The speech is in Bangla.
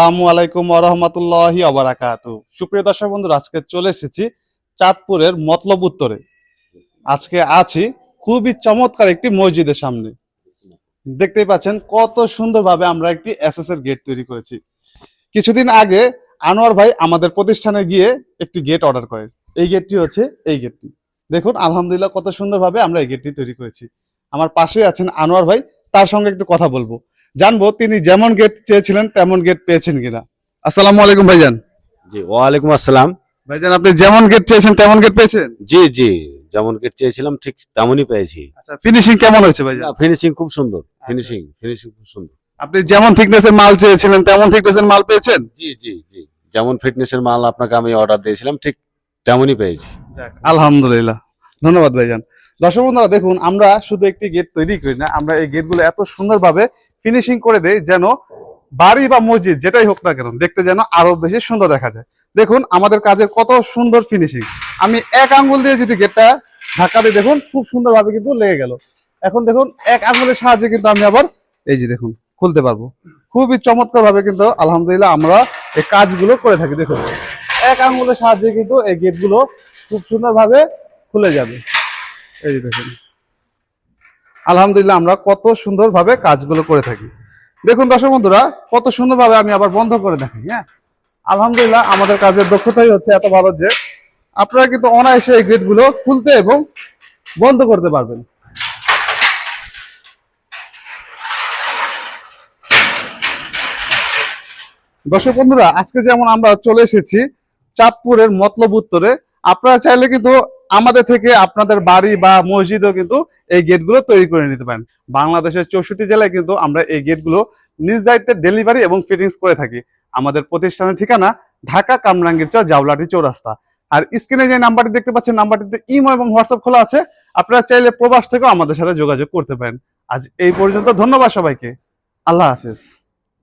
আসসালামু আলাইকুম ওয়া রাহমাতুল্লাহি ওয়া বারাকাতুহু। সুপ্রিয় দর্শক বন্ধুরা, আজকে চলে এসেছি চাঁদপুরের মতলব উত্তরে। আজকে আছি খুবই চমৎকার একটি মসজিদের সামনে। দেখতেই পাচ্ছেন কত সুন্দরভাবে আমরা একটি এসএস এর গেট তৈরি করেছি। কিছুদিন আগে আনোয়ার ভাই আমাদের প্রতিষ্ঠানে গিয়ে একটি গেট অর্ডার করেন। এই গেটটি হচ্ছে এই গেটটি। দেখুন আলহামদুলিল্লাহ কত সুন্দরভাবে আমরা এই গেটটি তৈরি করেছি। আমার পাশে আছেন আনোয়ার ভাই, তার সঙ্গে একটু কথা বলবো, জানবো তিনি যেমন গেট চেয়েছিলেন তেমন গেট পেয়েছেন কিনা। আসসালামু আলাইকুম ভাইজান। জি ওয়ালাইকুম আসসালাম। ভাইজান, আপনি যেমন গেট চেয়েছেন তেমন গেট পেয়েছেন? জি জি, যেমন গেট চেয়েছিলাম ঠিক তেমনই পেয়েছি। আচ্ছা, ফিনিশিং কেমন হয়েছে ভাইজান? ফিনিশিং খুব সুন্দর, ফিনিশিং খুব সুন্দর। আপনি যেমন থিকনেসের মাল চেয়েছিলেন তেমন থিকনেসের মাল পেয়েছেন? জি জি জি, যেমন ফিটনেসের মাল আপনাকে আমি অর্ডার দিয়েছিলাম ঠিক তেমনই পেয়েছি। আলহামদুলিল্লাহ, ধন্যবাদ ভাইজান। দর্শক বন্ধুরা দেখুন, আমরা শুধু একটি গেট তৈরি করি না, আমরা এই গেটগুলো এত সুন্দরভাবে ফিনিশিং করে দেই যেন বাড়ি বা মসজিদ যেটাই হোক না কেন দেখতে যেন আরো বেশি সুন্দর দেখা যায়। দেখুন আমাদের কাজের কত সুন্দর ফিনিশিং। আমি এক আঙ্গুল দিয়ে যদি গেটটা ধাক্কা দিই, দেখুন খুব সুন্দরভাবে কিন্তু লেগে গেল। এখন দেখুন এক আঙ্গুলের সাহায্যে কিন্তু আমি আবার এই যে দেখুন খুলতে পারবো। খুবই চমৎকার ভাবে কিন্তু আলহামদুলিল্লাহ আমরা এই কাজগুলো করে থাকি। দেখুন এক আঙ্গুলের সাহায্যে কিন্তু এই গেটগুলো খুব সুন্দরভাবে খুলে যাবে। এই যে দেখুন আলহামদুলিল্লাহ আমরা কত সুন্দরভাবে কাজগুলো করে থাকি। দেখুন দর্শক বন্ধুরা, কত সুন্দরভাবে আমি আবার বন্ধ করে দেখি। হ্যাঁ, আলহামদুলিল্লাহ আমাদের কাজের দক্ষতাই হচ্ছে এত ভালো যে আপনারা কিন্তু অনায়াসে এই গেটগুলো খুলতে এবং বন্ধ করতে পারবেন। দর্শক বন্ধুরা, আজকে যেমন আমরা চলে এসেছি চাঁদপুরের মতলব উত্তরে, আপনারা চাইলে কিন্তু আমাদের থেকে আপনাদের বাড়ি বা মসজিদও কিন্তু এই গেটগুলো তৈরি করে নিতে পারেন। বাংলাদেশের 64 জেলায় কিন্তু আমরা এই গেটগুলো নিজ দায়িত্বে ডেলিভারি এবং ফিটিংস করে থাকি। আমাদের প্রতিষ্ঠানের ঠিকানা ঢাকা কামরাঙ্গীরচর জাউলাটি চৌরাস্তা। আর স্ক্রিনে যে নাম্বারটি দেখতে পাচ্ছেন, নাম্বারটিতে ইমো এবং হোয়াটসঅ্যাপ খোলা আছে। আপনারা চাইলে প্রবাস থেকেও আমাদের সাথে যোগাযোগ করতে পারেন। আজ এই পর্যন্ত, ধন্যবাদ সবাইকে। আল্লাহ হাফেজ।